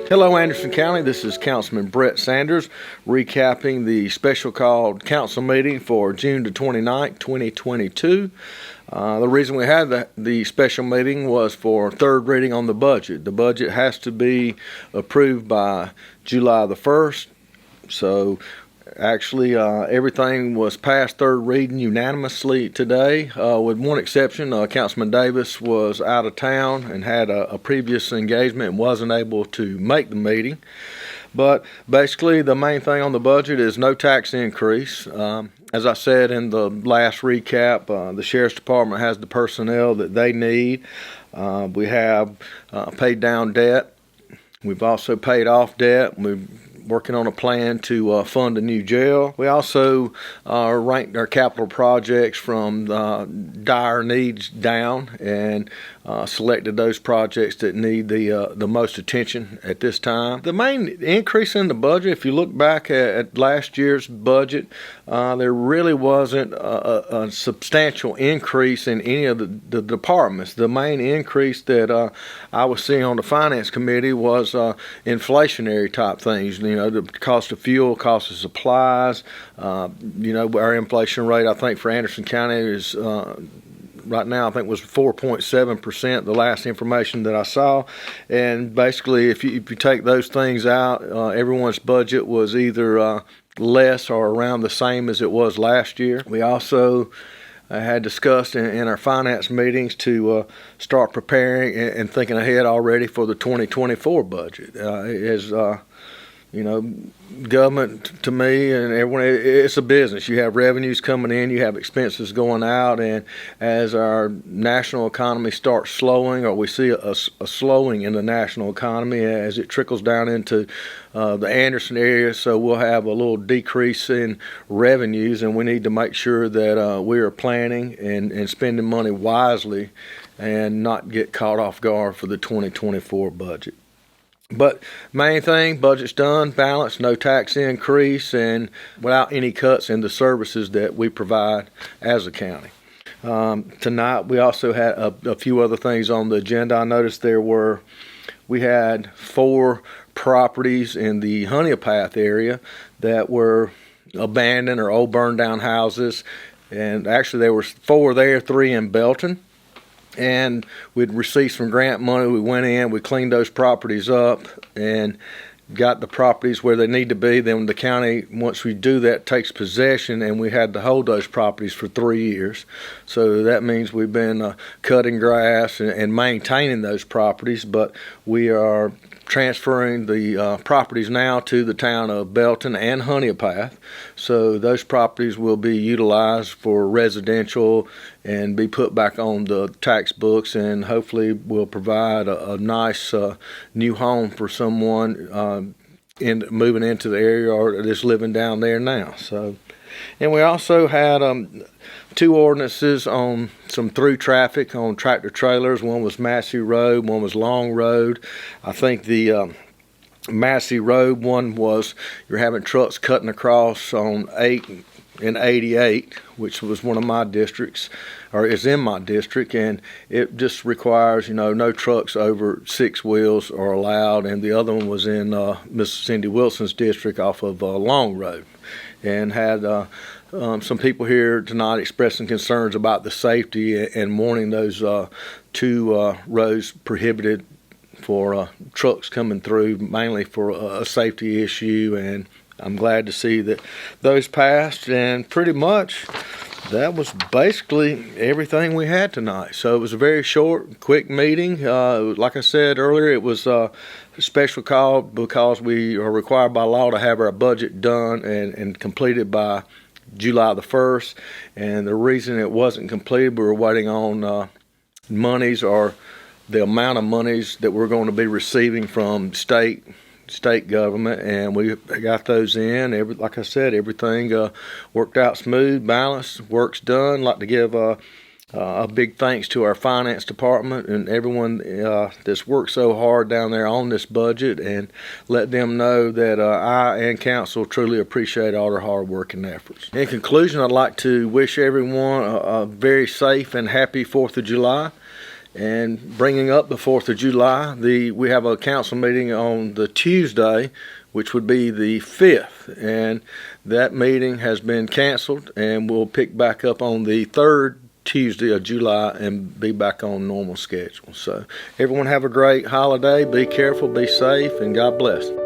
Hello, Anderson County. This is Councilman Brett Sanders recapping the special called council meeting for June the 29th, 2022. The reason we had the special meeting was for third reading on the budget. The budget has to be approved by July the 1st. So actually, everything was passed third reading unanimously today, with one exception. Councilman Davis was out of town and had a previous engagement and wasn't able to make the meeting. But basically, the main thing on the budget is no tax increase. As I said in the last recap, the Sheriff's Department has the personnel that they need. We have paid down debt. We've also paid off debt. We're working on a plan to fund a new jail. We also ranked our capital projects from dire needs down and selected those projects that need the most attention at this time. The main increase in the budget, if you look back at last year's budget, there really wasn't a substantial increase in any of the departments. The main increase that I was seeing on the Finance Committee was inflationary type things. You know, the cost of fuel, cost of supplies. Our inflation rate, I think, for Anderson County is right now, I think, was 4.7%, the last information that I saw. And basically, if you take those things out, everyone's budget was either less or around the same as it was last year. We also had discussed in our finance meetings to start preparing and thinking ahead already for the 2024 budget. Government to me and everyone, it's a business. You have revenues coming in, you have expenses going out, and as our national economy starts slowing, or we see a slowing in the national economy as it trickles down into the Anderson area, so we'll have a little decrease in revenues, and we need to make sure that we are planning and spending money wisely and not get caught off guard for the 2024 budget. But main thing, budget's done, balanced, no tax increase, and without any cuts in the services that we provide as a county. Tonight we also had a few other things on the agenda. I noticed we had 4 properties in the Honeypath area that were abandoned or old burned down houses, and actually there were 4 there, 3 in Belton. And we'd received some grant money. We went in, we cleaned those properties up and got the properties where they need to be. Then the county, once we do that, takes possession, and we had to hold those properties for 3 years. So that means we've been cutting grass and maintaining those properties, but we are transferring the properties now to the town of Belton and Honeypath. So those properties will be utilized for residential and be put back on the tax books, and hopefully will provide a nice new home for someone moving into the area or just living down there now. So, and we also had 2 ordinances on some through traffic on tractor trailers. One was Massey Road, one was Long Road. I think the Massey Road one was you're having trucks cutting across on 8 and 88, which was one of my districts, or is in my district, and it just requires, no trucks over 6 wheels are allowed. And the other one was in Miss Cindy Wilson's district off of Long Road, and had some people here tonight expressing concerns about the safety and wanting those 2 roads prohibited for trucks coming through, mainly for a safety issue. And I'm glad to see that those passed, and pretty much that was basically everything we had tonight. So it was a very short, quick meeting. Like I said earlier, it was a special call because we are required by law to have our budget done and completed by July the 1st. And the reason it wasn't completed, we were waiting on monies, or the amount of monies that we're going to be receiving from state government, and we got those in. Like I said, everything worked out smooth, balanced, work's done. I'd like to give a big thanks to our finance department and everyone that's worked so hard down there on this budget, and let them know that I and council truly appreciate all their hard work and efforts. In conclusion, I'd like to wish everyone a very safe and happy 4th of July. And bringing up the 4th of July, we have a council meeting on the Tuesday, which would be the 5th. And that meeting has been canceled, and we'll pick back up on the 3rd Tuesday of July and be back on normal schedule. So everyone have a great holiday. Be careful, be safe, and God bless.